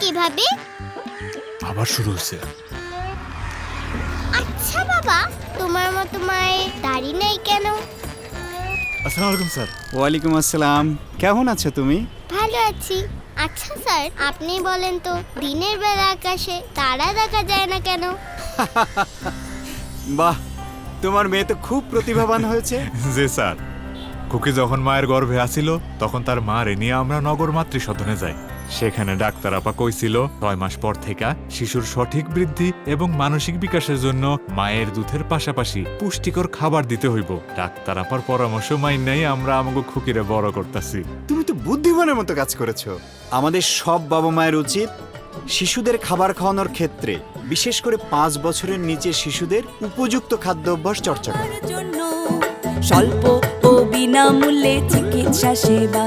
এভাবে? আবার শুরু হয়েছে। আচ্ছা বাবা, তোমার মতো মায়ের দাড়ি নেই কেন? আসসালামু আলাইকুম স্যার। ওয়ালাইকুম আসসালাম। কেমন আছো তুমি? ভালো আছি। আচ্ছা স্যার, আপনি বলেন তো দিনের বেলা আকাশে তারা দেখা যায় না কেন? বাহ, তোমার মেয়ে তো খুব প্রতিভাবান হয়েছে। জি স্যার। খুকি যখন মায়ের গর্ভে আছিল তখন তার মারে নিয়ে আমরা নগর মাতৃসদনে যাই। সেখানে ডাক্তার আপা কইছিল 6 মাস পর থেকে শিশুর সঠিক বৃদ্ধি এবং মানসিক বিকাশের জন্য মায়ের দুধের পাশাপাশি পুষ্টিকর খাবার দিতে হইব। ডাক্তার আপার পরামর্শ মাইনাই আমরা আমাকে খুকিরে বড় করতেছি। তুমি তো বুদ্ধিমানের মতো কাজ করেছো। আমাদের সব বাবা মায়ের উচিত শিশুদের খাবার খাওয়ানোর ক্ষেত্রে বিশেষ করে 5 বছরের নিচে শিশুদের উপযুক্ত খাদ্য অভ্যাস চর্চা করা। জন্য স্বল্প ও বিনামূল্যে চিকিৎসা সেবা।